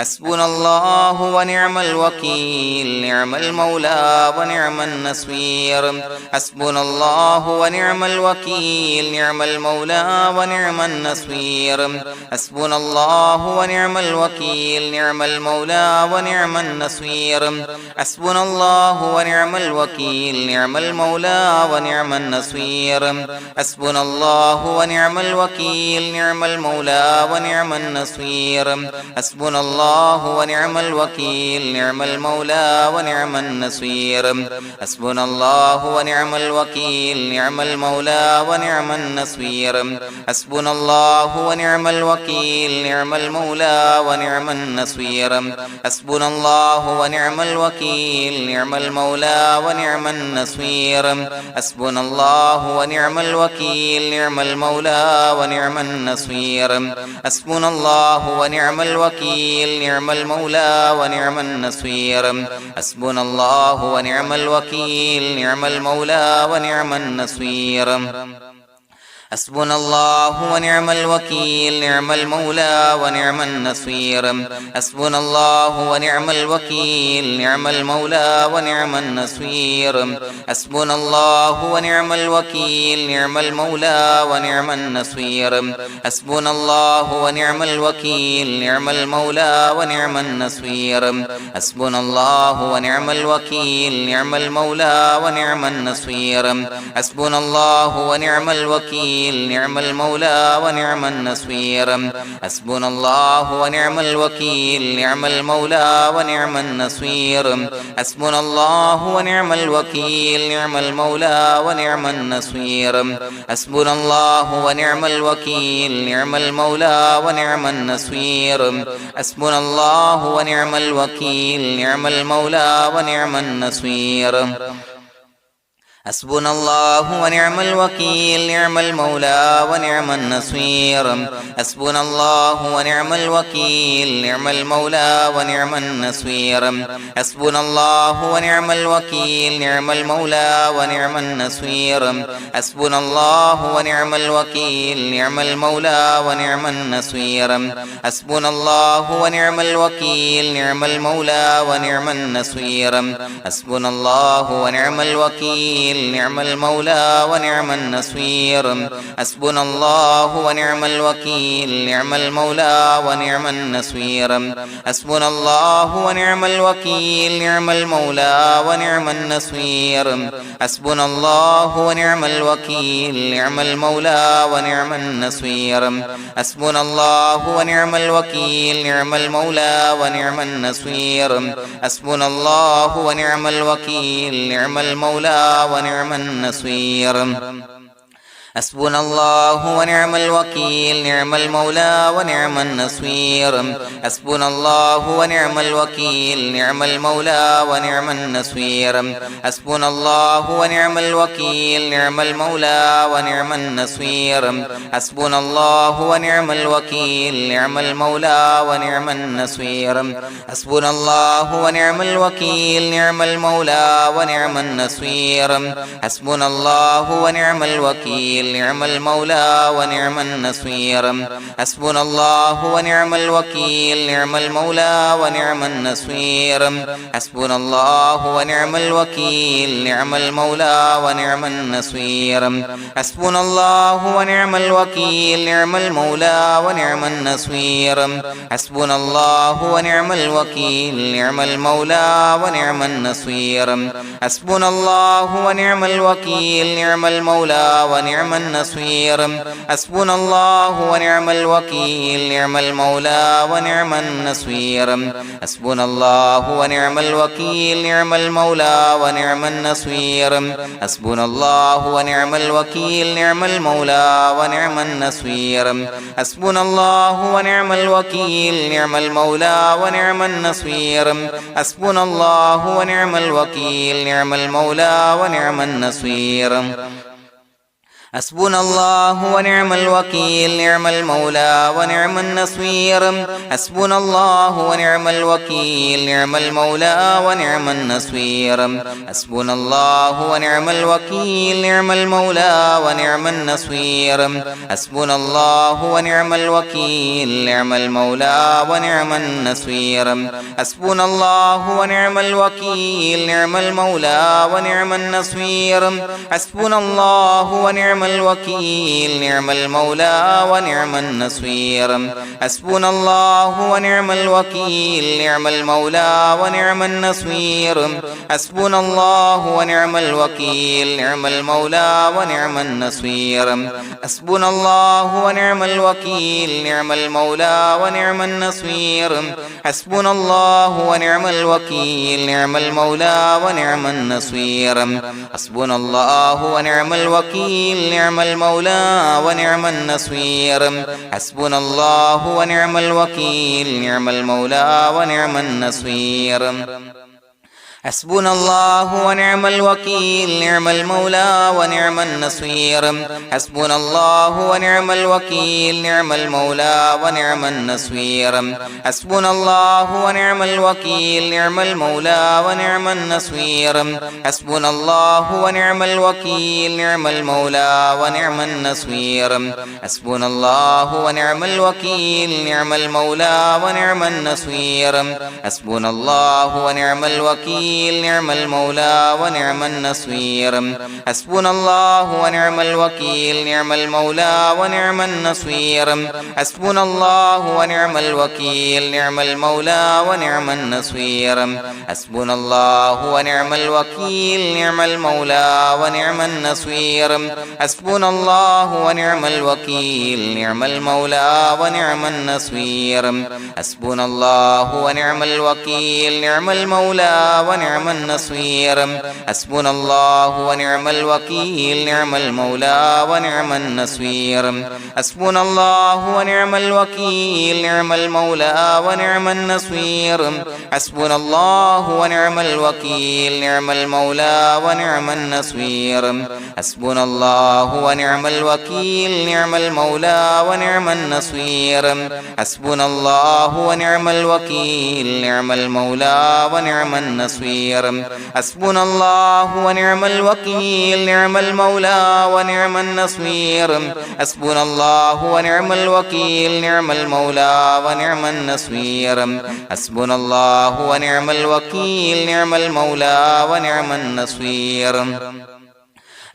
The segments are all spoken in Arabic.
حسبنا الله ونعم الوكيل نعم المولى ونعم النصير حسبنا الله ونعم الوكيل نعم المولى ونعم النصير حسبنا الله ونعم الوكيل نعم المولى ونعم النصير حسبنا الله ونعم الوكيل نعم المولى ونعم النصير حسبنا الله ونعم الوكيل نعم المولى ونعم النصير حسبنا الله ونعم الوكيل نعم المولى ونعم النصير حسبنا الله ونعم الوكيل نعم المولى ونعم النصير حسبنا الله ونعم الوكيل نعم المولى ونعم النصير حسبنا الله ونعم الوكيل نعم المولى ونعم النصير حسبنا الله ونعم الوكيل نعم المولى ونعم النصير حسبنا الله ونعم الوكيل نعم المولى ونعم النصير حسبنا الله ونعم الوكيل نعم المولى ونعم النصير حسبنا الله ونعم الوكيل نعم المولى ونعم النصير حسبنا الله ونعم الوكيل نعم المولى ونعم النصير حسبنا الله ونعم الوكيل نعم المولى ونعم النصير حسبنا الله ونعم الوكيل نعم المولى ونعم النصير حسبنا الله ونعم الوكيل نعم المولى ونعم النصير حسبنا الله ونعم الوكيل نعم المولى ونعم النصير حسبنا الله ونعم الوكيل نعم المولى ونعم النصير حسبنا الله ونعم الوكيل نعم المولى ونعم النصير حسبنا الله ونعم الوكيل نعم المولى ونعم النصير حسبنا الله ونعم الوكيل نعم المولى ونعم النصير حسبنا الله ونعم الوكيل نعم المولى ونعم النصير حسبنا الله ونعم الوكيل نعم المولى ونعم النصير حسبنا الله ونعم الوكيل نعم المولى ونعم النصير حسبنا الله ونعم الوكيل نعم المولى ونعم النصير حسبنا الله ونعم الوكيل نعم المولى ونعم النصير حسبنا الله ونعم الوكيل نعم المولى ونعم النصير حسبنا الله ونعم الوكيل نعم المولى ونعم النصير حسبنا الله ونعم الوكيل نعم المولى ونعم النصير حسبنا الله ونعم الوكيل نعم المولى ونعم النصير حسبنا الله ونعم الوكيل نعم المولى ونعم النصير حسبنا الله ونعم الوكيل نعم المولى ونعم النصير حسبنا الله ونعم الوكيل نعم المولى ونعم النصير حسبنا الله ونعم الوكيل نعم المولى ونعم النصير حسبنا الله ونعم الوكيل نعم المولى ونعم النصير حسبنا الله ونعم الوكيل نعم المولى ونعم النصير حسبنا الله ونعم الوكيل نعم المولى ونعم النصير حسبنا الله ونعم الوكيل نعم المولى ونعم النصير حسبنا الله ونعم الوكيل نعم المولى ونعم النصير حسبنا الله ونعم الوكيل نعم المولى ونعم النصير حسبنا الله ونعم الوكيل نعم المولى ونعم النصير حسبنا الله ونعم الوكيل نعم المولى ونعم النصير حسبنا الله ونعم الوكيل نعم المولى ونعم النصير حسبنا الله ونعم الوكيل نعم المولى ونعم النصير حسبنا الله ونعم الوكيل نعم المولى ونعم النصير حسبنا الله ونعم الوكيل نعم المولى ونعم النصير حسبنا الله ونعم الوكيل نعم المولى ونعم النصير حسبنا الله ونعم الوكيل نعم المولى ونعم النصير حسبنا الله ونعم الوكيل نعم المولى ونعم النصير حسبنا الله ونعم الوكيل نعم المولى ونعم النصير حسبنا الله ونعم الوكيل نعم المولى ونعم النصير حسبنا الله ونعم الوكيل نعم المولى ونعم النصير حسبنا الله ونعم الوكيل نعم المولى ونعم النصير حسبنا الله ونعم الوكيل نعم المولى ونعم النصير حسبنا الله ونعم الوكيل نعم المولى ونعم النصير حسبنا الله ونعم الوكيل نعم المولى ونعم النصير حسبنا الله ونعم الوكيل نعم المولى ونعم النصير حسبنا الله ونعم الوكيل نعم المولى ونعم النصير حسبنا الله ونعم الوكيل نعم المولى ونعم النصير حسبنا الله ونعم الوكيل نعم المولى ونعم النصير حسبنا الله ونعم الوكيل نعم المولى ونعم النصير حسبنا الله ونعم الوكيل نعم المولى ونعم النصير حسبنا الله ونعم الوكيل نعم المولى ونعم النصير حسبنا الله ونعم الوكيل نعم المولى ونعم النصير حسبنا الله ونعم الوكيل نعم المولى ونعم النصير حسبنا الله ونعم الوكيل نعم المولى ونعم النصير حسبنا الله ونعم الوكيل نعم المولى ونعم النصير حسبنا الله ونعم الوكيل نعم المولى ونعم النصير حسبنا الله ونعم الوكيل نعم المولى ونعم النصير حسبنا الله ونعم الوكيل نعم المولى ونعم النصير حسبنا الله ونعم الوكيل نعم المولى ونعم النصير حسبنا الله ونعم الوكيل نعم المولى ونعم النصير حسبنا الله ونعم الوكيل نعم المولى ونعم النصير حسبنا الله ونعم الوكيل نعم المولى ونعم النصير حسبنا الله ونعم الوكيل نعم المولى ونعم النصير حسبنا الله ونعم الوكيل نعم المولى ونعم النصير حسبنا الله ونعم الوكيل نعم المولى ونعم النصير حسبنا الله ونعم الوكيل نعم المولى ونعم النصير حسبنا الله ونعم الوكيل نعم المولى ونعم النصير حسبنا الله ونعم الوكيل نعم المولى ونعم النصير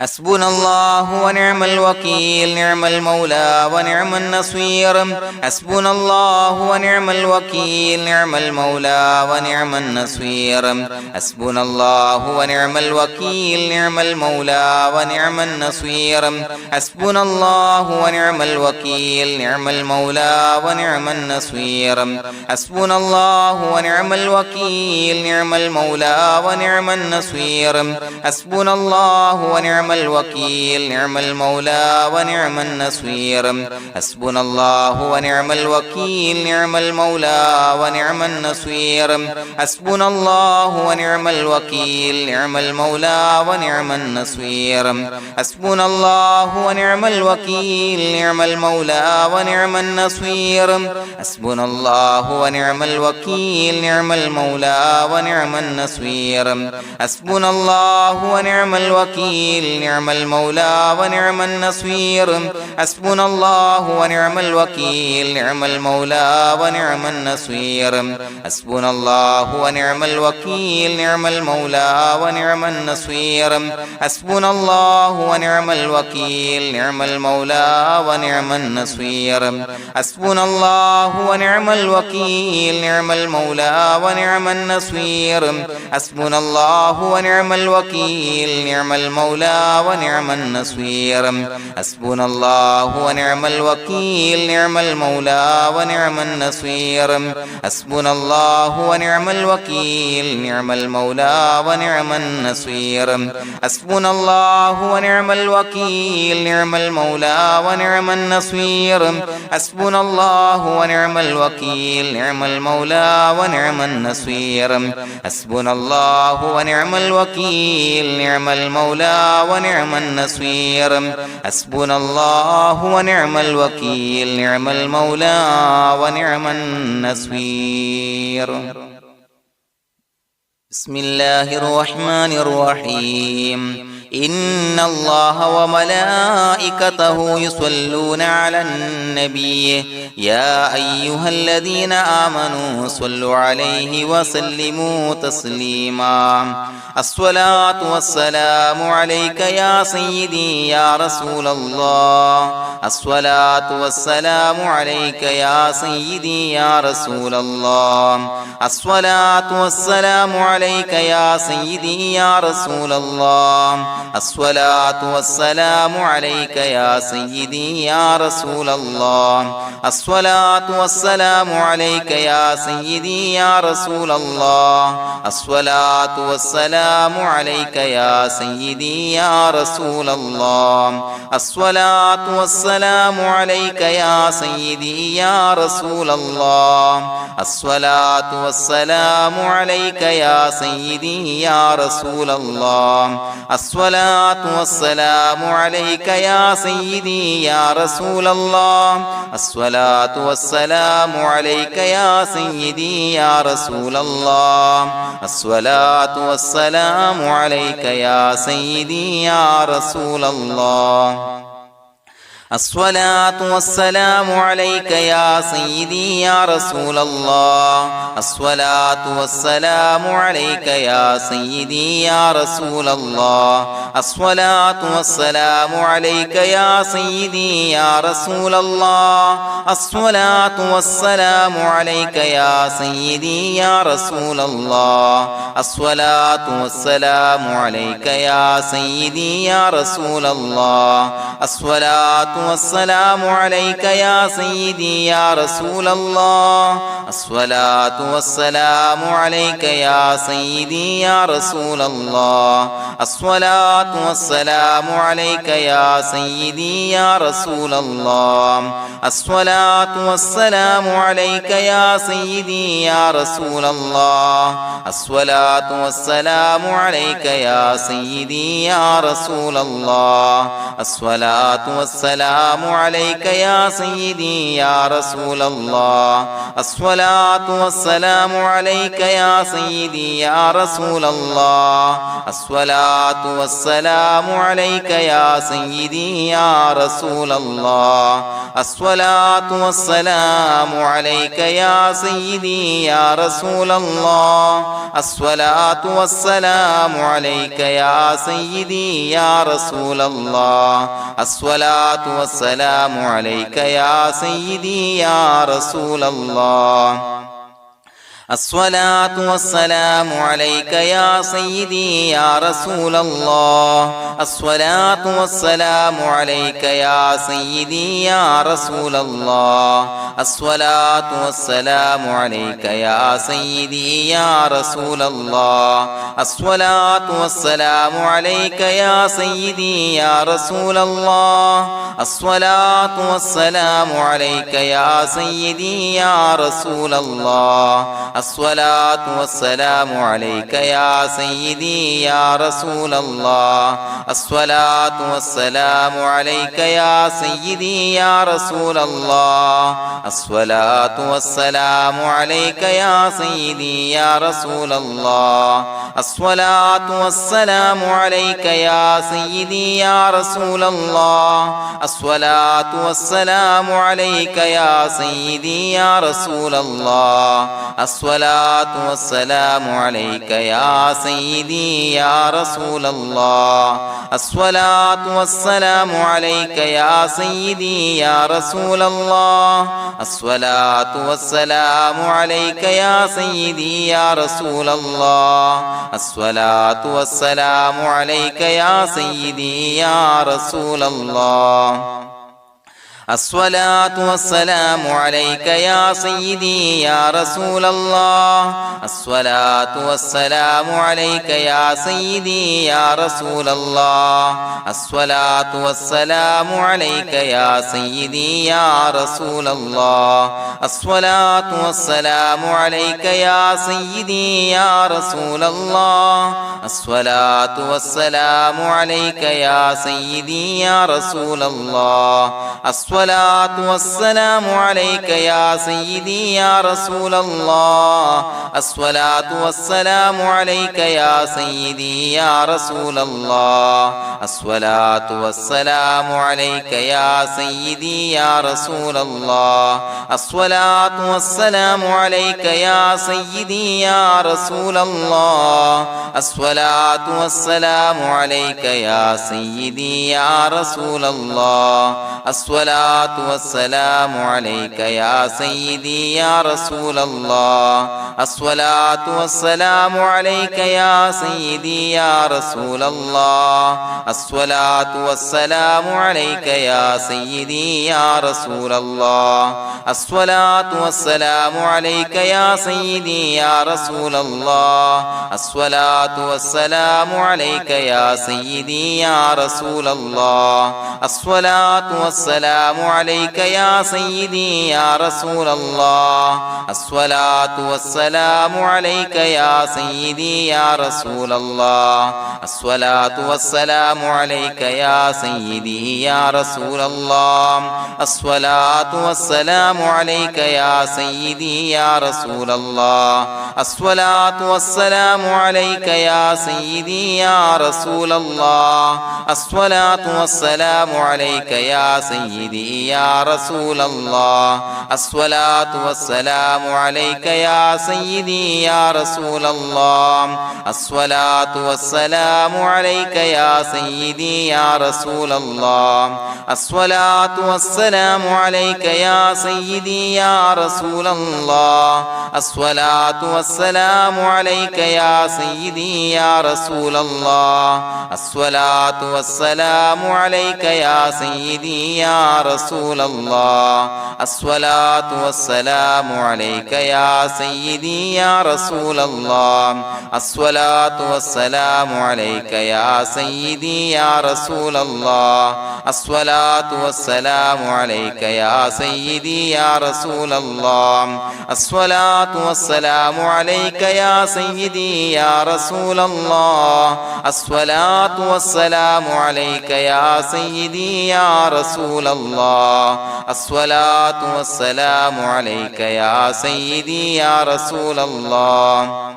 حسبنا الله ونعم الوكيل نعم المولى ونعم النصير حسبنا الله ونعم الوكيل نعم المولى ونعم النصير حسبنا الله ونعم الوكيل نعم المولى ونعم النصير حسبنا الله ونعم الوكيل نعم المولى ونعم النصير حسبنا الله ونعم الوكيل نعم المولى ونعم النصير حسبنا الله ونعم الوكيل نعم المولى ونعم النصير حسبنا الله ونعم الوكيل نعم المولى ونعم النصير حسبنا الله ونعم الوكيل نعم المولى ونعم النصير حسبنا الله ونعم الوكيل نعم المولى ونعم النصير حسبنا الله ونعم الوكيل نعم المولى ونعم النصير حسبنا الله ونعم الوكيل نعم المولى ونعم النصير حسبنا الله ونعم الوكيل نعم المولى ونعم النصير حسبنا الله ونعم الوكيل نعم المولى ونعم النصير حسبنا الله ونعم الوكيل نعم المولى ونعم النصير حسبنا الله ونعم الوكيل نعم المولى ونعم النصير حسبنا الله ونعم الوكيل نعم المولى ونعم النصير حسبنا الله ونعم الوكيل نعم المولى ونعم النصير حسبنا الله ونعم الوكيل نعم المولى ونعم النصير حسبنا الله ونعم الوكيل نعم المولى ونعم النصير حسبنا الله ونعم الوكيل نعم المولى ونعم النصير حسبنا الله ونعم الوكيل نعم المولى ونعم النصير بسم الله الرحمن الرحيم إن الله وملائكته يصلون على النبي يا أيها الذين آمنوا صلوا عليه وسلموا تسليما الصلاة والسلام عليك يا سيدي يا رسول الله الصلاة والسلام عليك يا سيدي يا رسول الله الصلاة والسلام عليك يا سيدي يا رسول الله الصلاة والسلام عليك يا سيدي يا رسول الله الصلاة والسلام عليك يا سيدي يا رسول الله الصلاة والسلام عليك يا سيدي يا رسول الله الصلاة والسلام عليك يا سيدي يا رسول الله الصلاة والسلام عليك يا سيدي يا رسول الله الصلاة والسلام عليك يا سيدي يا رسول الله الصلاة والسلام عليك يا سيدي يا رسول الله الصلاة والسلام عليك يا سيدي يا رسول الله الصلاة والسلام عليك يا سيدي يا رسول الله الصلاة والسلام عليك يا سيدي يا رسول الله الصلاة والسلام عليك يا سيدي يا رسول الله الصلاة والسلام عليك يا سيدي يا رسول الله الصلاة والسلام عليك يا سيدي يا رسول الله الصلاة والسلام عليك يا سيدي يا رسول الله الصلاة والسلام عليك يا سيدي يا رسول الله الصلاة والسلام عليك يا سيدي يا رسول الله الصلاة والسلام عليك يا سيدي يا رسول الله الصلاة والسلام عليك يا سيدي يا رسول الله الصلاة والسلام عليك يا سيدي يا رسول الله الصلاة والسلام عليك يا سيدي يا رسول الله الصلاة والسلام عليك يا سيدي يا رسول الله الصلاة والسلام عليك يا سيدي يا رسول الله الصلاة والسلام عليك يا سيدي يا رسول الله الصلاة والسلام عليك يا سيدي يا رسول الله الصلاة والسلام عليك يا سيدي يا رسول الله الصلاة والسلام عليك يا سيدي يا رسول الله الصلاة والسلام عليك يا سيدي يا رسول الله الصلاة والسلام عليك يا سيدي يا رسول الله الصلاة والسلام عليك يا سيدي يا رسول الله الصلاة والسلام عليك يا سيدي يا رسول الله الصلاة والسلام عليك يا سيدي يا رسول الله الصلاة والسلام عليك يا سيدي يا رسول الله الصلاة والسلام عليك يا سيدي يا رسول الله الصلاة والسلام عليك يا سيدي يا رسول الله الصلاة والسلام عليك يا سيدي يا رسول الله الصلاة والسلام عليك يا سيدي يا رسول الله الصلاة والسلام عليك يا سيدي يا رسول الله الصلاة والسلام عليك يا سيدي يا رسول الله الصلاة والسلام عليك يا سيدي يا رسول الله الصلاة والسلام عليك يا سيدي يا رسول الله الصلاة والسلام عليك يا سيدي يا رسول الله الصلاة والسلام عليك يا سيدي يا رسول الله الصلاة والسلام عليك يا سيدي يا رسول الله الصلاة والسلام عليك يا سيدي يا رسول الله الصلاة والسلام عليك يا سيدي يا رسول الله الصلاة والسلام عليك يا سيدي يا رسول الله الصلاة والسلام عليك يا سيدي يا رسول الله الصلاة والسلام عليك يا سيدي يا رسول الله الصلاة والسلام عليك يا سيدي يا رسول الله الصلاة والسلام عليك يا سيدي يا رسول الله الصلاة والسلام عليك يا سيدي يا رسول الله الصلاة والسلام عليك يا سيدي يا رسول الله الصلاة والسلام عليك يا سيدي يا رسول الله الصلاة والسلام عليك يا سيدي يا رسول الله الصلاة والسلام عليك يا سيدي يا رسول الله الصلاة والسلام عليك يا سيدي يا رسول الله الصلاة والسلام عليك يا سيدي يا رسول الله الصلاة والسلام عليك يا سيدي يا رسول الله الصلاة والسلام عليك يا سيدي يا رسول الله الصلاة والسلام عليك يا سيدي يا رسول الله الصلاة والسلام عليك يا سيدي يا رسول الله الصلاة والسلام عليك يا سيدي يا رسول الله الصلاة والسلام عليك يا سيدي يا رسول الله الصلاة والسلام عليك يا سيدي يا رسول الله الصلاة والسلام عليك يا سيدي يا رسول الله الصلاة والسلام عليك يا سيدي يا رسول الله الصلاة والسلام عليك يا سيدي يا رسول الله الصلاة والسلام عليك يا سيدي يا رسول الله الصلاة والسلام عليك يا سيدي يا رسول الله الصلاة والسلام عليك يا سيدي يا رسول الله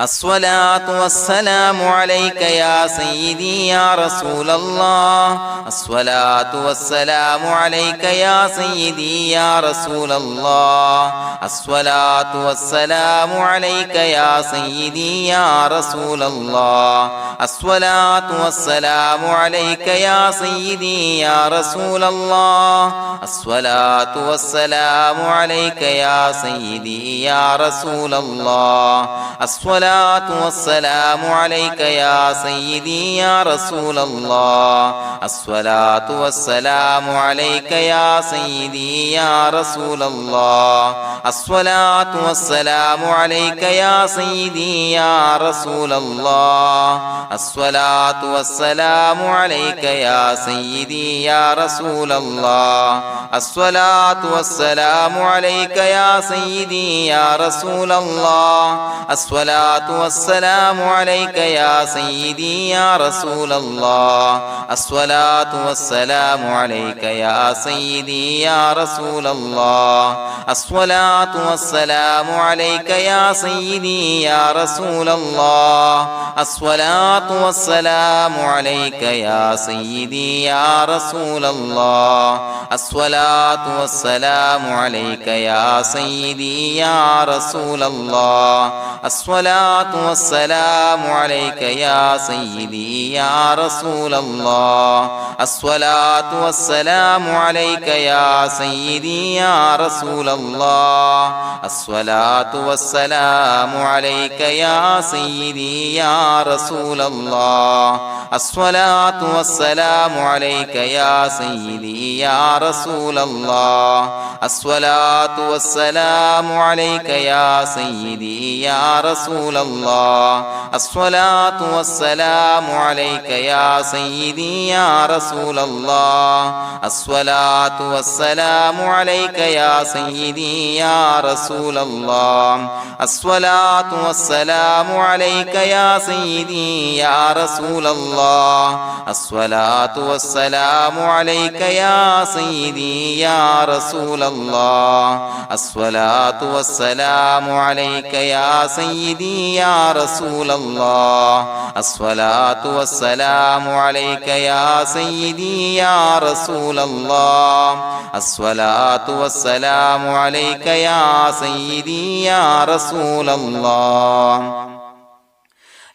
الصلاة والسلام عليك يا سيدي يا رسول الله الصلاة والسلام عليك يا سيدي يا رسول الله الصلاة والسلام عليك يا سيدي يا رسول الله الصلاة والسلام عليك يا سيدي يا رسول الله الصلاة والسلام عليك يا سيدي يا رسول الله الصلاة والسلام عليك يا سيدي يا رسول الله الصلاة والسلام عليك يا سيدي يا رسول الله الصلاة والسلام عليك يا سيدي يا رسول الله الصلاة والسلام عليك يا سيدي يا رسول الله الصلاة والسلام عليك يا سيدي يا رسول الله الصلاة والسلام عليك يا سيدي يا رسول الله الصلاة والسلام عليك يا سيدي يا رسول الله الصلاة والسلام عليك يا سيدي يا رسول الله الصلاة والسلام عليك يا سيدي يا رسول الله الصلاة والسلام عليك يا سيدي يا رسول الله الصلاة الصلاة والسلام عليك يا سيدي يا رسول الله الصلاة والسلام عليك يا سيدي يا رسول الله الصلاة والسلام عليك يا سيدي يا رسول الله الصلاة والسلام عليك يا سيدي يا رسول الله الصلاة والسلام عليك يا سيدي يا رسول الله الصلاة والسلام عليك يا سيدي يا رسول الله الصلاة والسلام عليك يا سيدي يا رسول الله الصلاة والسلام عليك يا سيدي يا رسول الله الصلاة والسلام عليك يا سيدي يا رسول الله الصلاة والسلام عليك يا سيدي يا رسول الله الصلاة والسلام عليك يا سيدي يا رسول الله الصلاة والسلام عليك يا سيدي يا رسول الله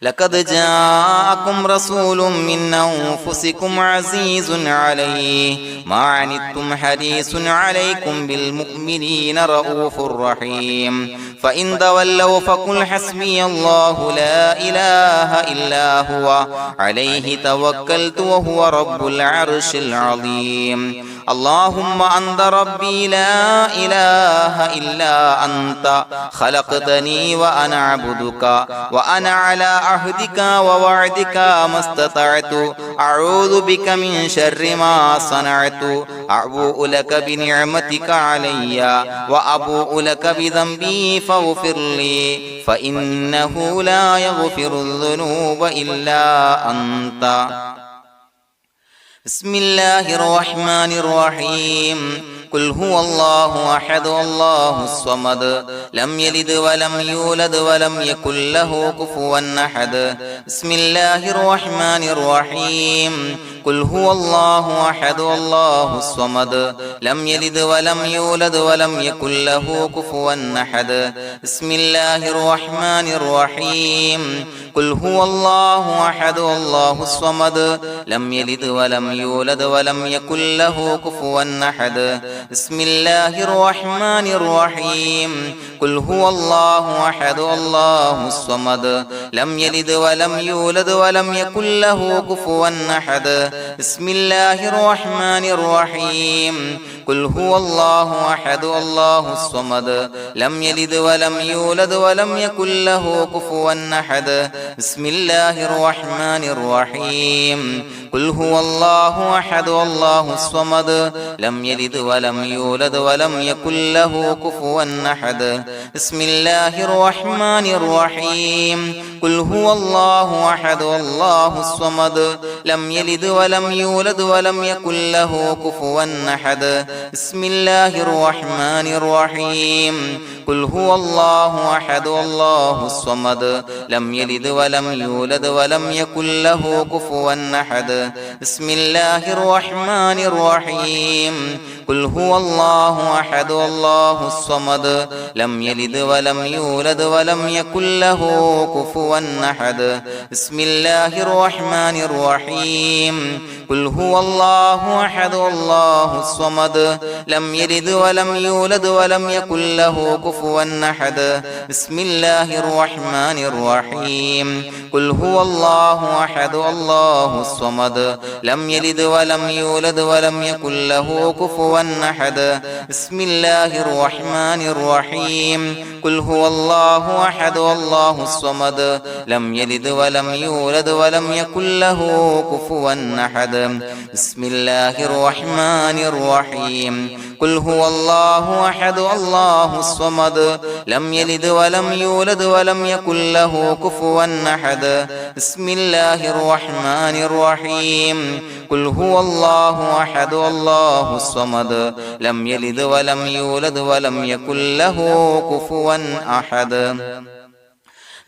لقد جاءكم رسول من أنفسكم عزيز عليه ما عنتم حريص عليكم بالمؤمنين رؤوف رحيم فإن تولوا فقل حسبي الله لا إله إلا هو عليه توكلت وهو رب العرش العظيم اللهم أنت ربي لا إله إلا أنت خلقتني وأنا عبدك وأنا على عهدك ووعدك ما استطعت أعوذ بك من شر ما صنعت أبوء لك بنعمتك علي وأبوء لك بذنبي فاغفر لي فإنه لا يغفر الذنوب إلا أنت بسم الله الرحمن الرحيم قل هو الله أحد الله الصمد لم يلد ولم يولد ولم يكن له كفوا أحد بسم الله الرحمن الرحيم قل هو الله أحد الله الصمد لم يلد ولم يولد ولم يكن له كفوا أحد بسم الله الرحمن الرحيم قل هو الله أحد الله الصمد لم يلد ولم يولد ولم يكن له كفوا أحد بسم الله الرحمن الرحيم قل هو الله أحد الله الصمد لم يلد ولم يولد ولم يكن له كفوا أحد بسم الله الرحمن الرحيم قل هو الله أحد الله الصمد لم يلد ولم يولد ولم يكن له كفوا أحد بسم الله الرحمن الرحيم قل هو الله أحد الله الصمد لم يلد ولم يولد ولم يكن له كفوا أحد بسم الله الرحمن الرحيم قل هو الله أحد الله الصمد لم يلد ولم يولد ولم يكن له كفوا أحد بسم الله الرحمن الرحيم قل هو الله أحد الله الصمد لم يلد ولم يولد ولم يكن له كفوا أحد بسم الله الرحمن الرحيم قل هو الله أحد الله الصمد لم يلد ولم يولد ولم يكن له كفوا أحد بسم الله الرحمن الرحيم قل هو الله أحد الله الصمد لم يلد ولم يولد ولم يكن له كفوا أحد بسم الله الرحمن الرحيم قل هو الله أحد الله الصمد لم يلد ولم يولد ولم يكن له كفوا أحد بسم الله الرحمن الرحيم قل هو الله أحد الله الصمد لم يلد ولم يولد ولم يكن له كفوا أحد بسم الله الرحمن الرحيم قل هو الله أحد الله الصمد لم يلد ولم يولد ولم يكن له كفوا أحد بسم الله الرحمن الرحيم قل هو الله أحد الله الصمد لم يلد ولم يولد ولم يكن له كفوا أحد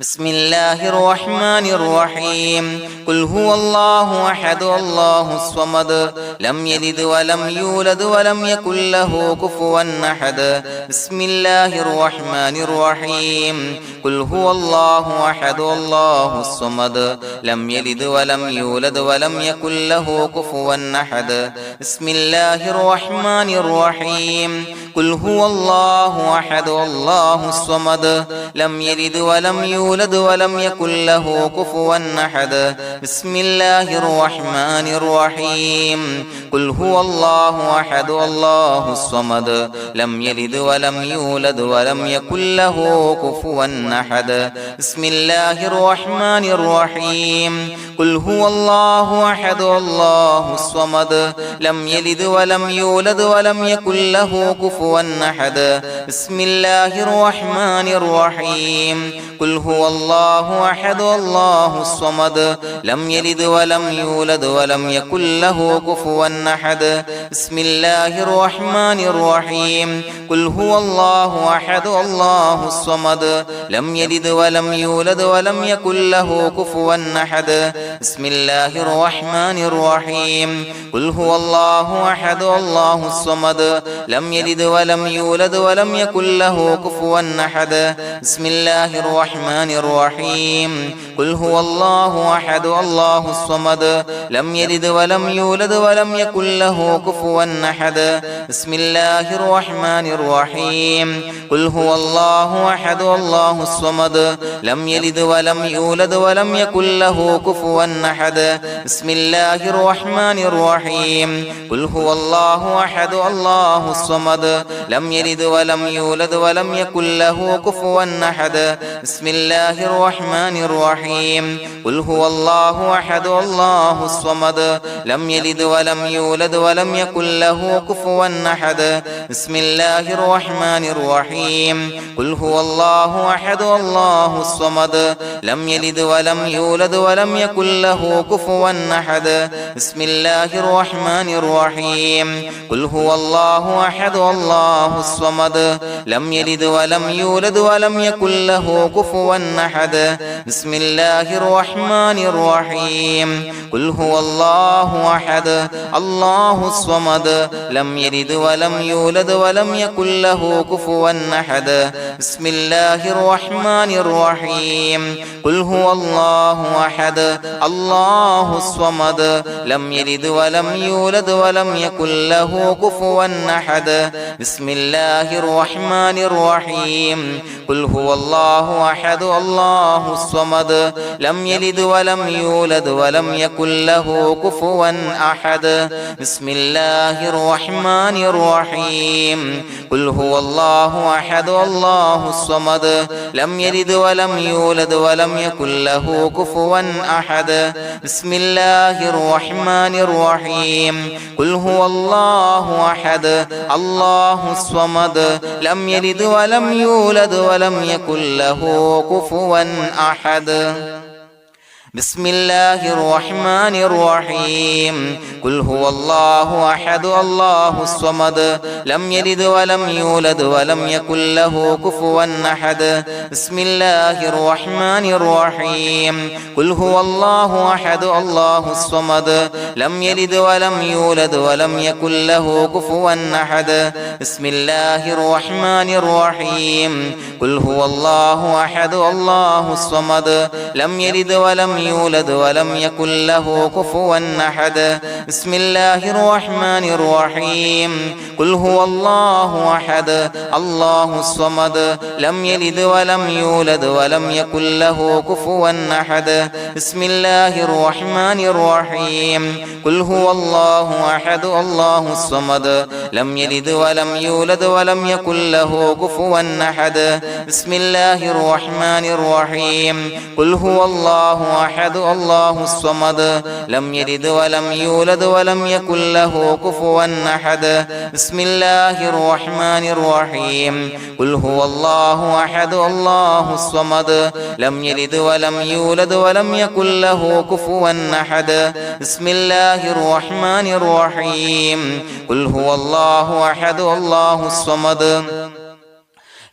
بسم الله الرحمن الرحيم قل هو الله أحد الله الصمد لم يلد ولم يولد ولم يكن له كفوا أحد بسم الله الرحمن الرحيم قل هو الله أحد الله الصمد لم يلد ولم يولد ولم يكن له كفوا أحد بسم الله الرحمن الرحيم قل هو الله أحد الله الصمد لم يلد ولم يولد ولم يكن له كفوا أحد بسم الله الرحمن الرحيم قل هو الله أحد الله الصمد لم يلد ولم يولد ولم يكن له كفوا أحد بسم الله الرحمن الرحيم قل هو الله أحد الله الصمد لم يلد ولم يولد ولم يكن له كفوا أحد بسم الله الرحمن الرحيم قل هو الله أحد الله الصمد لم يلد ولم يولد ولم يكن له كفوا أحد بسم الله الرحمن الرحيم قل هو الله أحد الله الصمد لم يلد ولم يولد ولم يكن له كفوا أحد بسم الله الرحمن الرحيم قل هو الله أحد الله الصمد لم يلد ولم يولد ولم يكن له كفوا أحد بسم الله الرحمن الرحيم قل هو الله أحد الله الصمد لم يلد ولم يولد ولم يكن له كفوا أحد بسم الله الرحمن الرحيم قل هو الله أحد الله الصمد لم يلد ولم يولد ولم يكن له كفوا أحد بسم الله الرحمن الرحيم قل هو الله أحد الله الصمد لم يلد ولم يولد ولم يكن له كفوا أحد بسم الله الرحمن الرحيم قل هو الله أحد الله الصمد لم يلد ولم يولد ولم يكن له كفوا أحد بسم الله الرحمن الرحيم قل هو الله أحد الله الصمد لم يلد ولم يولد ولم يكن له كفوا أحد بسم الله الرحمن الرحيم قل هو الله أحد الله الصمد لم يلد ولم يولد ولم يكن له كفوا أحد بسم الله الرحمن الرحيم قل هو الله أحد الله الصمد لم يلد ولم يولد ولم يكن له كفوا أحد بسم الله الرحمن الرحيم قل هو الله أحد الله الصمد لم يلد ولم يولد ولم يكن له كفوا أحد بسم الله الرحمن الرحيم قل هو الله أحد الله الصمد لم يلد ولم يولد ولم يكن له كفوا أحد بسم الله الرحمن الرحيم قل هو الله أحد الله الصمد لم يلد ولم يولد ولم يكن له كفوا أحد بسم الله الرحمن الرحيم قل هو الله أحد الله الصمد لم يلد ولم يولد ولم يكن له كفوا أحد بسم الله الرحمن الرحيم قل هو الله أحد الله الصمد لم يلد ولم يولد ولم يكن له كفوا أحد بسم الله الرحمن الرحيم قل هو الله أحد الله الصمد لم يلد ولم يولد ولم يكن له كفوا أحد بسم الله الرحمن الرحيم قل هو الله أحد الله الصمد لم يلد ولم يولد ولم يكن له كفوا أحد بسم الله الرحمن الرحيم قل هو الله أحد الله الصمد لم يلد ولم يولد ولم يكن له كفوا أحد بسم الله الرحمن الرحيم قل هو الله أحد الله الصمد لم يلد ولم يولد ولم يكن له كفوا أحد بسم الله الرحمن الرحيم قل هو الله أحد الله الصمد لم يلد ولم يولد ولم يكن له كفوا أحد بسم الله الرحمن الرحيم قل هو الله أحد الله الصمد لم يلد ولم يولد ولم يكن له كفوا أحد بسم الله الرحمن الرحيم قل هو الله أحد الله الصمد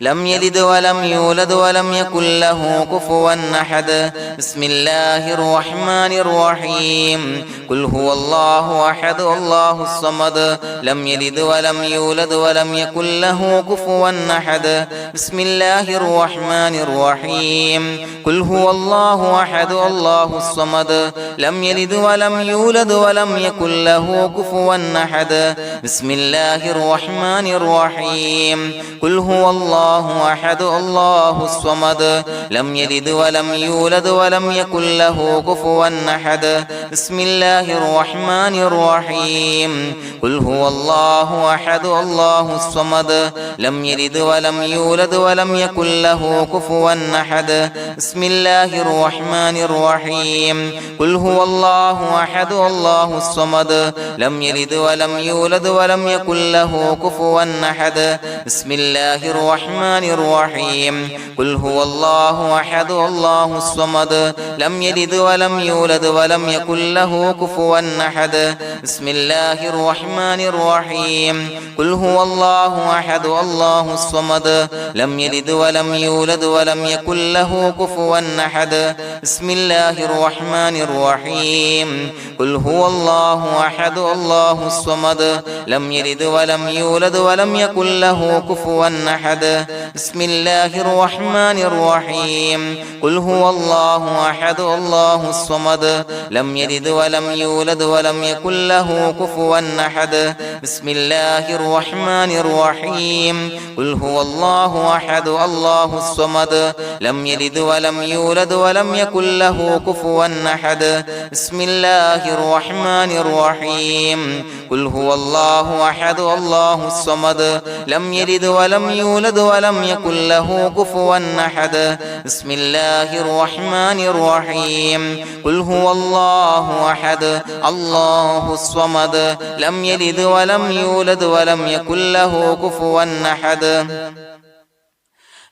لم يلد ولم يولد ولم يكن له كفوا أحد بسم الله الرحمن الرحيم قل هو الله أحد الله الصمد لم يلد ولم يولد ولم يكن له كفوا أحد بسم الله الرحمن الرحيم قل هو الله أحد الله الصمد لم يلد ولم يولد ولم يكن له كفوا أحد بسم الله الرحمن الرحيم قل هو الله أحد الله الصمد لم يلد ولم يولد ولم يكن له كفوا أحد بسم الله الرحمن الرحيم قل هو الله أحد الله الصمد لم يلد ولم يولد ولم يكن له كفوا أحد بسم الله الرحمن الرحيم قل هو الله أحد الله الصمد لم يلد ولم يولد ولم يكن له كفوا أحد بسم الله الرحمن الرحيم قل هو الله أحد الله الصمد لم يلد ولم يولد ولم يكن له كفوا أحد بسم الله الرحمن الرحيم قل هو الله أحد الله الصمد لم يلد ولم يولد ولم يكن له كفوا أحد بسم الله الرحمن الرحيم قل هو الله أحد الله الصمد لم يلد ولم يولد ولم يكن له كفوا أحد بسم الله الرحمن الرحيم قل هو الله أحد الله الصمد لم يلد ولم يولد ولم يكن له كفوا أحد بسم الله الرحمن الرحيم قل هو الله أحد الله الصمد لم يلد ولم يولد ولم يكن له كفوا أحد بسم الله الرحمن الرحيم قل هو الله أحد الله الصمد لم يلد ولم يولد ولم يكن له كفوا أحد بسم الله الرحمن الرحيم قل هو الله أحد الله الصمد لم يلد ولم يولد ولم يكن له كفوا أحد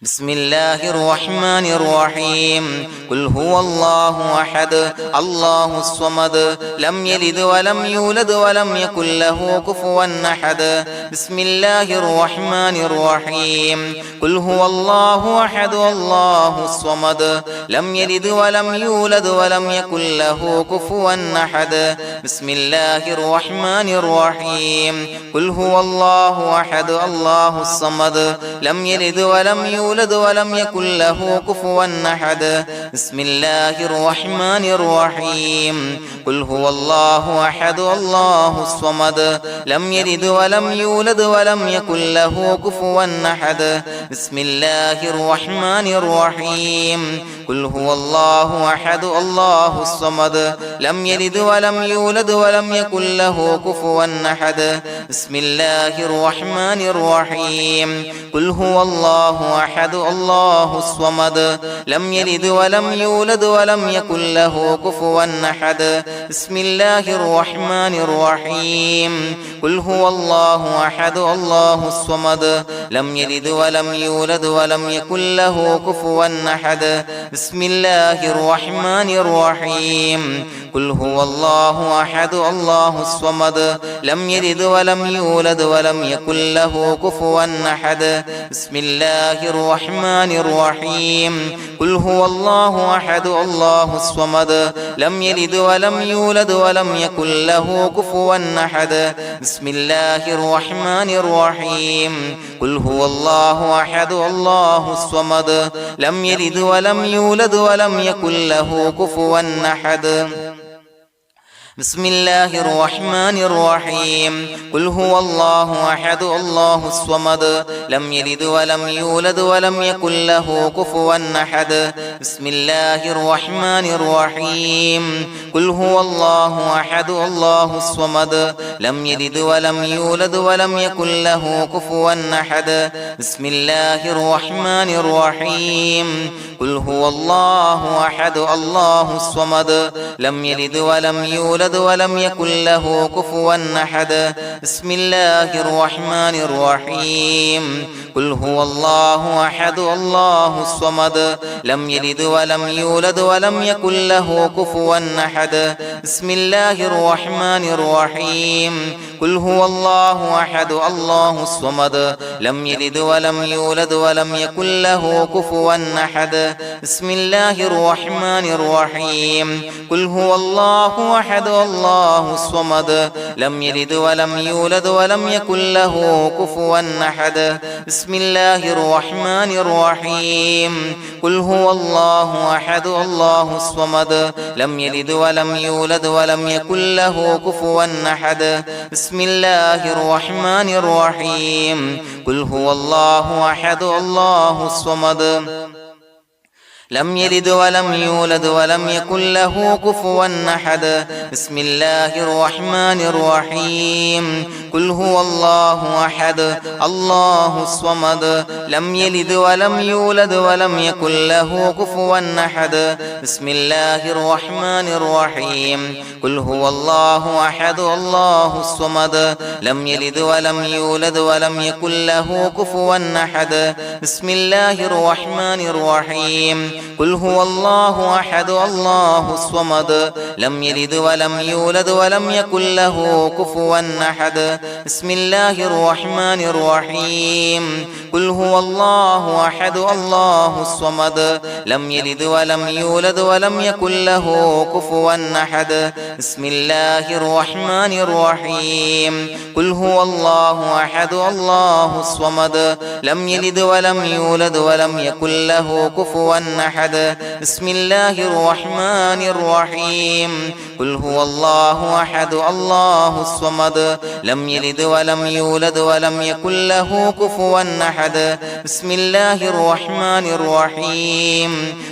بسم الله الرحمن الرحيم قل هو الله أحد الله الصمد لم يلد ولم يولد ولم يكن له كفوا أحد بسم الله الرحمن الرحيم قل هو الله أحد الله الصمد لم يلد ولم يولد ولم يكن له كفوا أحد بسم الله الرحمن الرحيم قل هو الله أحد الله الصمد لم يلد ولم يولد ولم يكن له كفوا أحد بسم الله الرحمن الرحيم قل هو الله أحد الله الصمد لم يلد ولم يولد ولم يكن له كفوا أحد بسم الله الرحمن الرحيم قل هو الله أحد الله الصمد لم يلد ولم يولد ولم يكن له كفوا أحد بسم الله الرحمن الرحيم قل هو الله أحد الله الصمد لم يلد ولم يولد ولم يكن له كفوا أحد بسم الله الرحمن الرحيم قل هو الله أحد الله الصمد لم يلد ولم يولد ولم يكن له كفوا أحد بسم الله الرحمن الرحيم قل هو الله أحد الله الصمد لم يلد ولم يولد ولم يكن له كفوا أحد بسم الله الرحمن الرحيم قل هو الله أحد الله الصمد لم يلد ولم يولد ولم يكن له كفوا أحد بسم الله الرحمن الرحيم قل هو الله أحد الله الصمد لم يلد ولم يولد ولم يكن له كفوا أحد بسم الله الرحمن الرحيم قل هو الله أحد الله الصمد لم يلد ولم يولد ولم يكن له كفوا أحد بسم الله الرحمن الرحيم قل هو الله أحد الله الصمد لم يلد ولم يولد ولم يكن له كفوا أحد بسم الله الرحمن الرحيم قل هو الله أحد الله الصمد لم يلد ولم يولد يولد ولم يكن له كفوا أحد بسم الله الرحمن الرحيم قل هو الله أحد الله الصمد لم يلد ولم يولد ولم يكن له كفوا أحد بسم الله الرحمن الرحيم قل هو الله أحد الله الصمد لم يلد ولم يولد ولم يكن له كفوا أحد بسم الله الرحمن الرحيم قل هو الله أحد الله الصمد لم يلد ولم يولد ولم يكن له كفوا أحد بسم الله الرحمن الرحيم قل هو الله أحد الله الصمد لم يلد ولم يولد ولم يكن له كفوا أحد بسم الله الرحمن الرحيم قل هو الله أحد الله الصمد لم يلد ولم يولد ولم يكن له كفوا أحد بسم الله الرحمن الرحيم قل هو الله أحد الله الصمد لم يلد ولم يولد ولم يكن له كفوا أحد بسم الله الرحمن الرحيم قل هو الله أحد الله الصمد لم يلد ولم يولد ولم يكن له كفوا أحد بسم الله الرحمن الرحيم قل هو الله أحد الله الصمد لم يلد ولم يولد ولم يكن له كفوا أحد بسم الله الرحمن الرحيم قل هو الله أحد الله الصمد لم يلد ولم يولد ولم يكن له كفوا أحد بسم الله الرحمن الرحيم قل هو الله أحد الله الصمد لم يلد ولم يولد ولم يكن له كفوا أحد بسم الله الرحمن الرحيم قل هو الله أحد الله الصمد لم يلد ولم يولد ولم يكن له كفوا أحد بسم الله الرحمن الرحيم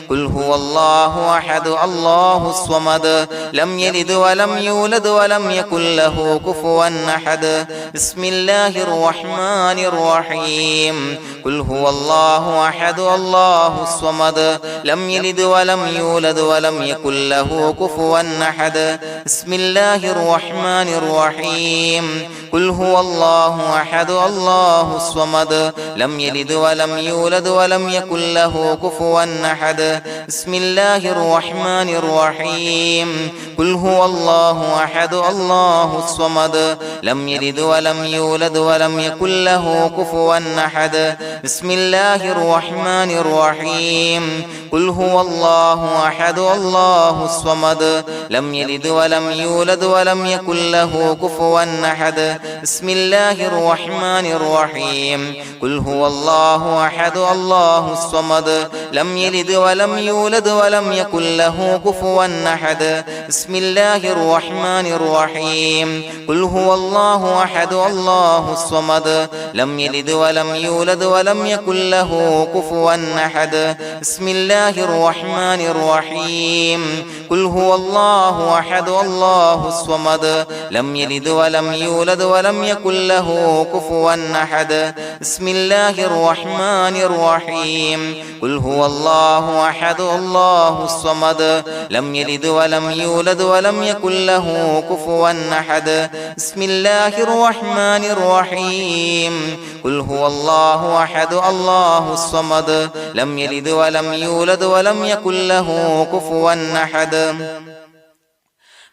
قل هو الله أحد الله الصمد لم يلد ولم يولد ولم يكن له كفوا أحد بسم الله الرحمن الرحيم قل هو الله أحد الله الصمد لم يلد ولم يولد ولم يكن له كفوا أحد بسم الله الرحمن الرحيم قل هو الله أحد الله الصمد لم يلد ولم يولد ولم يكن له كفوا أحد بسم الله الرحمن الرحيم قل هو الله أحد الله الصمد لم يلد ولم يولد ولم يكن له كفوا أحد بسم الله الرحمن الرحيم قل هو الله أحد الله الصمد لم يلد ولم يولد ولم يكن له كفوا أحد بسم الله الرحمن الرحيم قل هو الله أحد الله الصمد لم يلد ولم يولد ولم يكن له كفوا أحد بسم الله الرحمن الرحيم قل هو الله أحد الله الصمد لم يلد ولم يولد ولم يكن له كفوا أحد بسم الله الرحمن الرحيم قل هو الله أحد الله الصمد لم يلد ولم يولد ولم يكن له كفوا أحد بسم الله الرحمن الرحيم قل هو الله أحد الله الصمد لم يلد ولم يولد ولم يكن له كفوا أحد بسم الله الرحمن الرحيم قل هو الله أحد الله الصمد لم يلد ولم يولد ولم يكن له كفوا أحد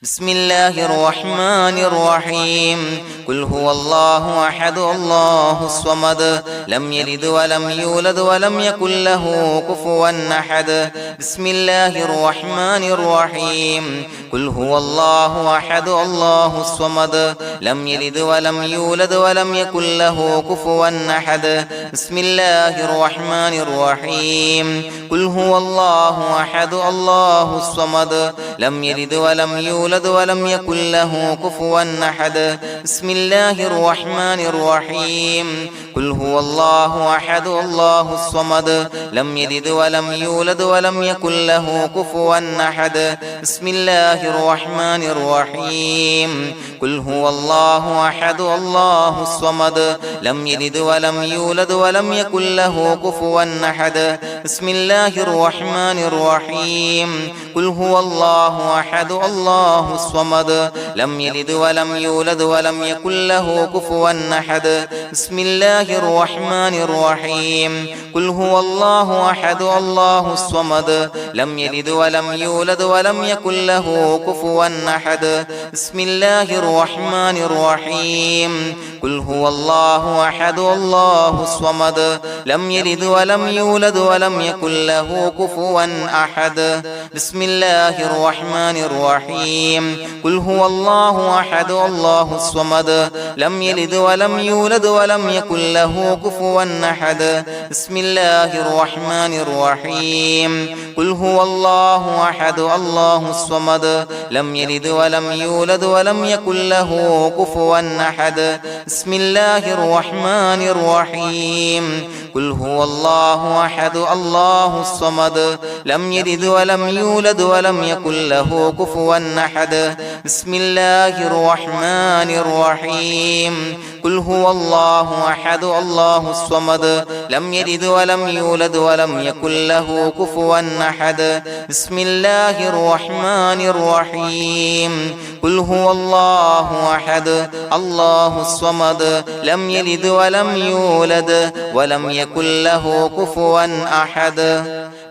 بسم الله الرحمن الرحيم قل هو الله أحد الله الصمد لم يلد ولم يولد ولم يكن له كفوا أحد بسم الله الرحمن الرحيم قل هو الله أحد الله الصمد لم يلد ولم يولد ولم يكن له كفوا أحد بسم الله الرحمن الرحيم قل هو الله أحد الله الصمد لم يلد ولم يولد ولم يكن له كفوا أحد بسم الله الرحمن الرحيم قل هو الله أحد الله الصمد لم يلد ولم يولد ولم يكن له كفوا أحد بسم الله الرحمن الرحيم قل هو الله أحد الله الصمد لم يلد ولم يولد ولم يكن له كفوا أحد بسم الله الرحمن الرحيم قل هو الله الله أحد الله الصمد لم يلد ولم يولد ولم يكن له كفوا أحد بسم الله الرحمن الرحيم قل هو الله أحد الله الصمد لم يلد ولم يولد ولم يكن له كفوا أحد بسم الله الرحمن الرحيم قل هو الله أحد الله الصمد لم يلد ولم يولد ولم يكن له كفوا أحد بسم الله الرحمن الرحيم قل هو الله أحد الله الصمد لم يلد ولم يولد ولم يكن له كفوا أحد بسم الله الرحمن الرحيم قل هو الله أحد الله الصمد لم يلد ولم يولد ولم يكن له كفوا أحد بسم الله الرحمن الرحيم قل هو الله أحد الله الصمد لم يلد ولم يولد ولم يكن له كفوا أحد بسم الله الرحمن الرحيم قل هو الله أحد الله الصمد لم يلد ولم يولد ولم يكن له كفوا أحد بسم الله الرحمن الرحيم قل هو الله أحد الله الصمد لم يلد ولم يولد ولم يكن له كفوا أحد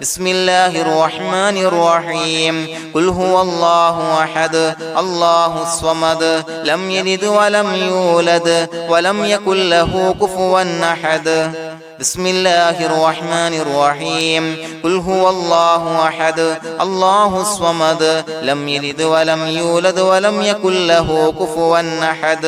بسم الله الرحمن الرحيم قل هو الله أحد الله الصمد لم يلد ولم يولد ولم يكن له كفوا أحد بسم الله الرحمن الرحيم قل هو الله أحد الله الصمد لم يلد ولم يولد ولم يكن له كفوا أحد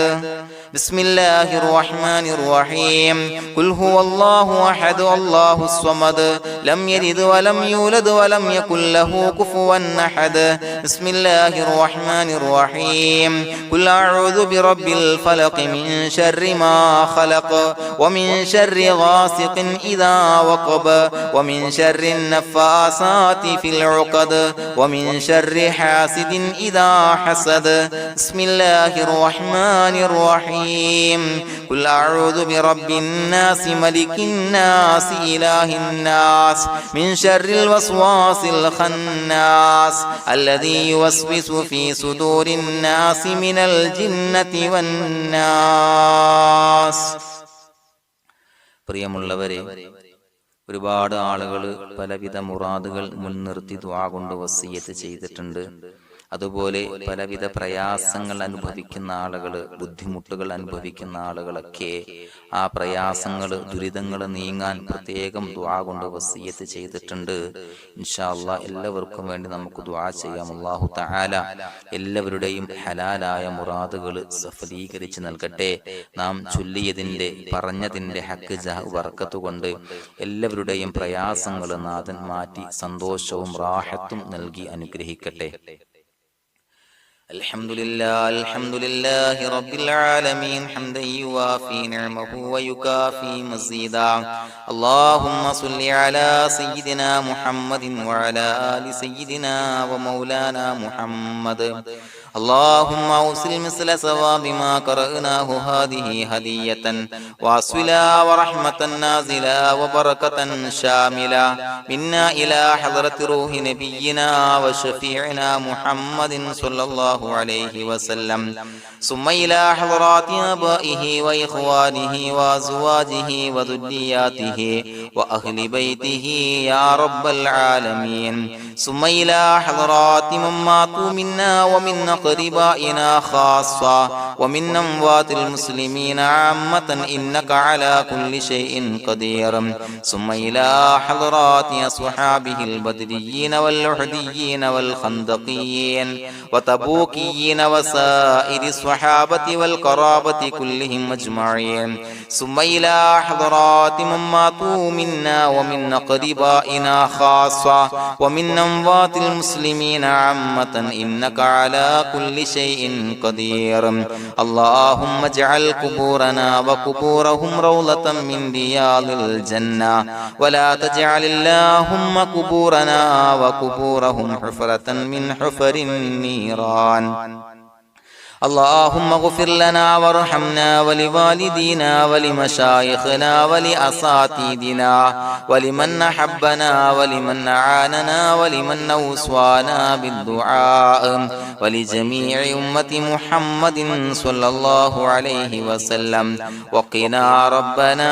بسم الله الرحمن الرحيم قل هو الله أحد الله الصمد لم يلد ولم يولد ولم يكن له كفوا أحد بسم الله الرحمن الرحيم قل أعوذ برب الفلق من شر ما خلق ومن شر غاسق إذا وقب ومن شر النفاثات في العقد ومن شر حاسد إذا حسد بسم الله الرحمن الرحيم قل أعوذ برب الناس ملك الناس إله الناس من شر الوسواس الخناس الذي يوسوس في صدور الناس من الجنة والناس. പ്രിയമുള്ളവരെ, ഒരുപാട് ആളുകൾ പലവിധ മുറാദുകൾ മുൻനിർത്തി ദുആ കൊണ്ട് വസിയ്യത്ത് ചെയ്തിട്ടുണ്ട്. അതുപോലെ പലവിധ പ്രയാസങ്ങൾ അനുഭവിക്കുന്ന ആളുകൾ, ബുദ്ധിമുട്ടുകൾ അനുഭവിക്കുന്ന ആളുകളൊക്കെ ആ പ്രയാസങ്ങൾ, ദുരിതങ്ങൾ നീങ്ങാൻ പ്രത്യേകം ദുആ കൊണ്ട് വസിയ്യത്ത് ചെയ്തിട്ടുണ്ട്. ഇൻഷാ അല്ലാഹ് എല്ലാവർക്കും വേണ്ടി നമുക്ക് ദുആ ചെയ്യാം. അല്ലാഹു തആല എല്ലാവരുടെയും ഹലാലായ മുറാദുകൾ സഫലീകരിച്ച് നൽകട്ടെ. നാം ചൊല്ലിയതിന്റെ, പറഞ്ഞതിന്റെ ഹക്ക് ജാഹ് ബർക്കത്ത് കൊണ്ട് എല്ലാവരുടെയും പ്രയാസങ്ങൾ നാഥൻ മാറ്റി സന്തോഷവും റാഹത്തും നൽകി അനുഗ്രഹിക്കട്ടെ. الحمد لله رب العالمين حمدا يوافي نعمه ويكافي مزيدا. اللهم صل على سيدنا محمد وعلى آل سيدنا ومولانا محمد. اللهم أوصل مثل ثواب ما قرأناه هذه هدية واصلا ورحمة نازلا وبركة شاملة منا إلى حضرة روح نبينا وشفيعنا محمد صلى الله عليه وسلم، ثم إلى حضرات آبائه وإخوانه وأزواجه وذرياته وأهل بيته يا رب العالمين، ثم إلى حضرات من ماتوا منا ومن أقربائنا خاصة ومن أموات المسلمين عامة إنك على كل شيء قدير، ثم إلى حضرات أصحابه البدريين والأحديين والخندقيين وتبوكيين وسائر الصحابة والقرابة كلهم أجمعين، ثم إلى حضرات من ماتوا منا ومن أقربائنا خاصة ومن أموات المسلمين عامة إنك على كل شيء قدير. اللهم اجعل قبورنا وقبورهم روضة من رياض الجنة، ولا تجعل اللهم قبورنا وقبورهم حفرة من حفر النيران. اللهم اغفر لنا وارحمنا ولوالدينا ولمشايخنا ولأساتذتنا ولمن أحبنا ولمن أعاننا ولمن أوصانا بالدعاء ولجميع أمة محمد صلى الله عليه وسلم وقنا ربنا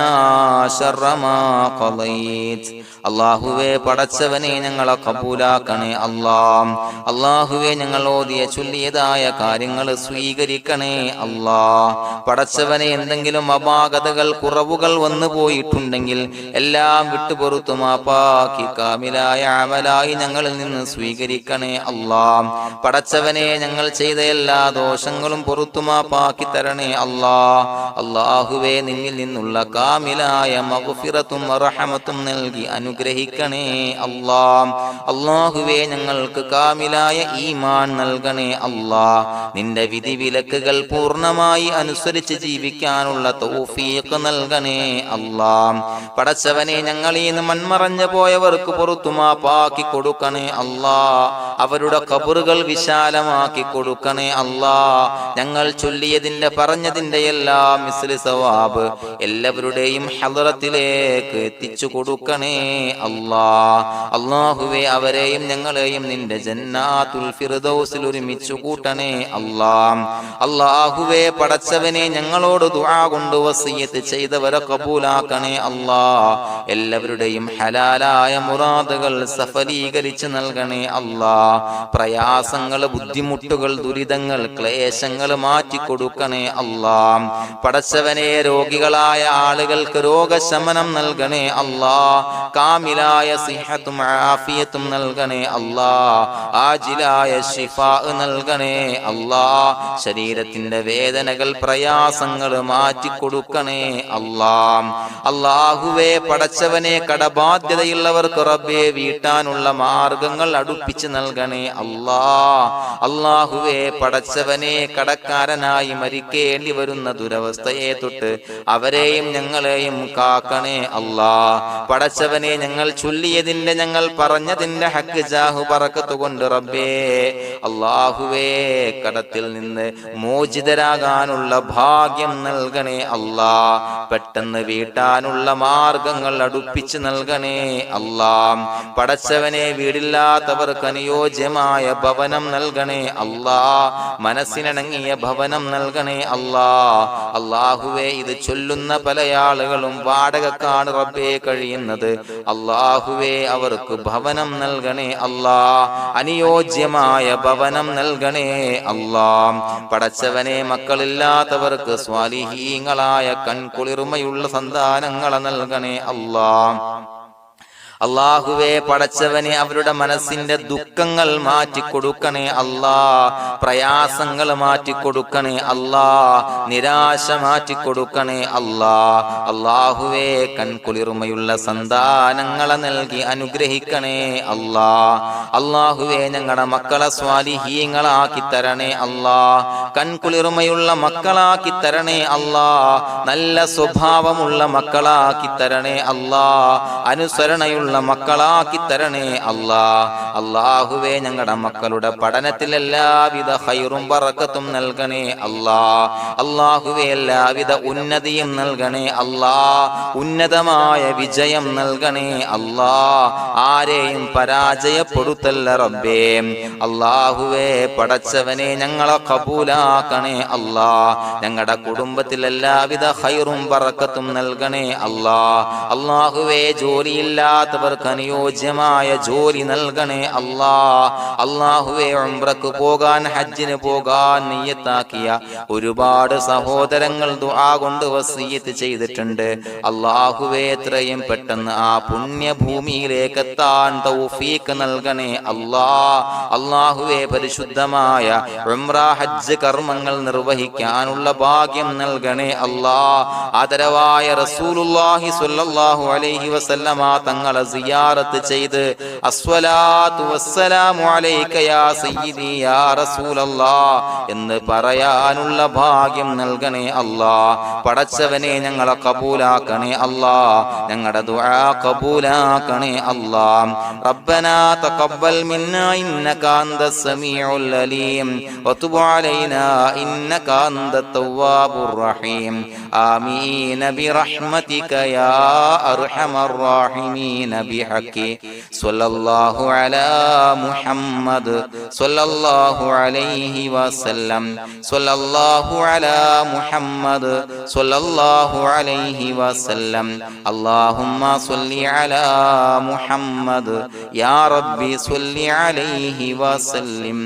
شر ما قضيت. അള്ളാഹുവേ പടച്ചവനെ ഞങ്ങളെ കബൂലാക്കണേ അല്ലാഹ്. അള്ളാഹുവേ ഞങ്ങൾ ഓതിയ ചൊല്ലിയതായ കാര്യങ്ങൾ സ്വീകരിക്കണേ അല്ലാഹ്. പടച്ചവനെ എന്തെങ്കിലും അപാകതകൾ കുറവുകൾ വന്നു പോയിട്ടുണ്ടെങ്കിൽ എല്ലാം വിട്ടുപൊറുത്തു മാപ്പാക്കി കാമിലായ അമലായി ഞങ്ങളിൽ നിന്ന് സ്വീകരിക്കണേ അല്ലാഹ്. പടച്ചവനെ ഞങ്ങൾ ചെയ്ത എല്ലാ ദോഷങ്ങളും പൊറുത്തു മാപ്പാക്കി തരണേ അല്ലാഹ്. അള്ളാഹുവേ നിന്നിൽ നിന്നുള്ള കാമിലായ മഗ്ഫിറത്തും റഹമത്തും നൽകി അനുഗ്രഹിക്കണേ അല്ലാഹ്. അല്ലാഹുവേ ഞങ്ങൾക്ക് കാമിലായ ഈമാൻ നൽകണേ അല്ലാഹ്. നിന്റെ വിധി വിലക്കുകൾ പൂർണ്ണമായി അനുസരിച്ച് ജീവിക്കാനുള്ള തൗഫീഖ് നൽകണേ അല്ലാഹ്. പടച്ചവനെ ഞങ്ങളിൽ നിന്ന് മൺമറഞ്ഞു പോയവർക്ക് പുറത്തു മാപ്പാക്കി കൊടുക്കണേ അല്ലാഹ്. അവരുടെ ഖബറുകൾ വിശാലമാക്കി കൊടുക്കണേ അല്ലാഹ്. ഞങ്ങൾ ചൊല്ലിയതിന്റെ പറഞ്ഞതിന്റെ എല്ലാം മിസ്ലി സവാബ് എല്ലാവരുടെയും ഹളറത്തിലേക്ക് എത്തിച്ചു കൊടുക്കണേ അല്ലാഹ്. അല്ലാഹുവേ അവരെയും ഞങ്ങളെയും നിന്റെ ജന്നാത്തുൽ ഫിർദൗസിൽ ഒരുമിച്ചു കൂട്ടണേ അല്ലാഹ്. അല്ലാഹുവേ പടച്ചവനെ ഞങ്ങളോട് ദുആ കൊണ്ട് വസിയത്ത് ചെയ്തവരെ കബൂലാക്കണേ അല്ലാഹ്. എല്ലാവരുടെയും ഹലാലായ മുറാദുകൾ സഫലീകരിച്ച് നൽകണേ അല്ലാഹ്. പ്രയാസങ്ങൾ, ബുദ്ധിമുട്ടുകൾ, ദുരിതങ്ങൾ, ക്ലേശങ്ങൾ മാറ്റിക്കൊടുക്കണേ അല്ലാഹ്. പടച്ചവനെ രോഗികളായ ആളുകൾക്ക് രോഗശമനം നൽകണേ അല്ലാഹ്. കാമിലായ സിഹത്തും ആഫിയത്തും നൽകണേ അല്ലാഹ്. ആജിലായ ശിഫാ നൽകണേ അല്ലാഹ്. ശരീരത്തിന്റെ വേദനകൾ, പ്രയാസങ്ങൾ മാറ്റിക്കൊടുക്കണേ അല്ലാഹ്. അല്ലാഹുവേ പടച്ചവനെ കടബാധ്യതയുള്ളവർക്ക് റബ്ബേ വീട്ടാനുള്ള മാർഗങ്ങൾ അടുപ്പിച്ച് നൽകണേ അല്ലാഹ്. അല്ലാഹുവേ പടച്ചവനെ കടക്കാരനായി മരിക്കേണ്ടി വരുന്ന ദുരവസ്ഥയെ തൊട്ട് അവരെയും ഞങ്ങളെയും കാക്കണേ അല്ലാഹ്. പടച്ചവനെ ഞങ്ങൾ ചൊല്ലിയതിന്റെ, ഞങ്ങൾ പറഞ്ഞതിന്റെ ഹക്ക് ജാഹു ബറക്കത്ത് കൊണ്ട് റബ്ബേ അല്ലാഹുവേ കടത്തിൽ നിന്ന് മോചിതരാകാനുള്ള ഭാഗ്യം നൽകണേ അല്ലാഹ്. പെട്ടെന്ന് വീട്ടാനുള്ള മാർഗങ്ങൾ അടുപ്പിച്ച് നൽകണേ അല്ലാഹ്. പടച്ചവനെ വീടില്ലാത്തവർക്ക് അനുയോജ്യമായ ഭവനം നൽകണേ അല്ലാഹ്. മനസ്സിനിണങ്ങിയ ഭവനം നൽകണേ അല്ലാഹ്. അല്ലാഹുവേ ഇത് ചൊല്ലുന്ന പല ആളുകളും വാടകക്കാണ് റബ്ബേ കഴിയുന്നത്. അല്ലാഹുവേ അവർക്ക് ഭവനം നൽകണേ അല്ലാഹ്. അനുയോജ്യമായ ഭവനം നൽകണേ അല്ലാഹ്. പടച്ചവനെ മക്കളില്ലാത്തവർക്ക് സ്വാലിഹീങ്ങളായ കൺകുളിർമയുള്ള സന്താനങ്ങളെ നൽകണേ അല്ലാഹ്. അല്ലാഹുവേ പടച്ചവനെ അവരുടെ മനസ്സിന്റെ ദുഃഖങ്ങൾ മാറ്റിക്കൊടുക്കണേ അല്ലാഹ്. പ്രയാസങ്ങൾ മാറ്റിക്കൊടുക്കണേ അല്ലാഹ്. നിരാശ മാറ്റിക്കൊടുക്കണേ അല്ലാഹ്. അല്ലാഹുവേ കൺകുളിർമയുള്ള സന്താനങ്ങളെ നൽകി അനുഗ്രഹിക്കണേ അല്ലാഹ്. അല്ലാഹുവേ ഞങ്ങളുടെ മക്കളെ സ്വാലിഹീങ്ങളാക്കി തരണേ അല്ലാഹ്. കൺകുളിർമയുള്ള മക്കളാക്കി തരണേ അല്ലാഹ്. നല്ല സ്വഭാവമുള്ള മക്കളാക്കി തരണേ അല്ലാഹ്. അനുസരണയുള്ള മക്കളാക്കി തരണേ അല്ലാഹ്. അല്ലാഹുവേ ഞങ്ങളുടെ മക്കളുടെ പഠനത്തിൽ എല്ലാവിധ ഖൈറും ബറക്കത്തും നൽകണേ അല്ലാഹ്. അല്ലാഹുവേ എല്ലാവിധ ഉന്നതിയും നൽകണേ അല്ലാഹ്. ഉന്നതമായ വിജയം നൽകണേ അല്ലാഹ്. ആരെയും പരാജയപ്പെടുത്തല്ല റബ്ബേ. അല്ലാഹുവേ പടച്ചവനെ ഞങ്ങളെ കബൂലാക്കണേ അല്ലാഹ്. ഞങ്ങളുടെ കുടുംബത്തിൽ എല്ലാവിധ ഖൈറും ബറക്കത്തും നൽകണേ അല്ലാഹ്. അല്ലാഹുവേ ജോലിയില്ലാത്ത അനുയോജ്യമായ ജോലി നൽകണേ അല്ലാഹ്. അല്ലാഹുവേ ഉംറക്ക് പോകാൻ, ഹജ്ജിന് പോകാൻ നിയ്യത്താക്കിയ ഒരുപാട് സഹോദരങ്ങൾ ദുആ കൊണ്ട് വസിയത്ത് ചെയ്തിട്ടുണ്ട്. അല്ലാഹുവേ എത്രയും പെട്ടെന്ന് ആ പുണ്യഭൂമിയിലേക്ക് എത്താൻ തൗഫീഖ് നൽകണേ അല്ലാഹ്. അല്ലാഹുവേ പരിശുദ്ധമായ ഉംറ ഹജ്ജ് കർമ്മങ്ങൾ നിർവഹിക്കാനുള്ള ഭാഗ്യം നൽകണേ അല്ലാഹ്. ആദരവായ റസൂലുള്ളാഹി സ്വല്ലല്ലാഹു അലൈഹി വസല്ലമ തങ്ങളെ സിയാറത്ത് ചെയ്ത് അസ്സലാത്തു വസ്സലാമു അലൈക യാ സയ്യിദി യാ റസൂലല്ലാഹ് എന്ന് പറയാനുള്ള ഭാഗ്യം നൽകണേ അല്ലാഹ്. പടച്ചവനെ ഞങ്ങളെ കബൂലാക്കണേ അല്ലാഹ്, ഞങ്ങളുടെ ദുആ കബൂലാക്കണേ അല്ലാഹ്. റബ്ബനാ തഖബ്ബൽ മിന്നാ ഇന്നക അന്തസ് സമീഉൽ അലീം വതുബ് അലൈനാ ഇന്നക അന്തത് തവ്വാബുർ റഹീം. ആമീൻ ബിറഹ്മതിക യാ അർഹമർ റഹീമീൻ ബിഹഖി സ്വല്ലല്ലാഹു അലാ മുഹമ്മദ് സ്വല്ലല്ലാഹു അലൈഹി വസല്ലം സ്വല്ലല്ലാഹു അലാ മുഹമ്മദ് സ്വല്ലല്ലാഹു അലൈഹി വസല്ലം. അല്ലാഹുമ്മ സ്വല്ലി അലാ മുഹമ്മദ് യാ റബ്ബി സ്വല്ലി അലൈഹി വസല്ലം.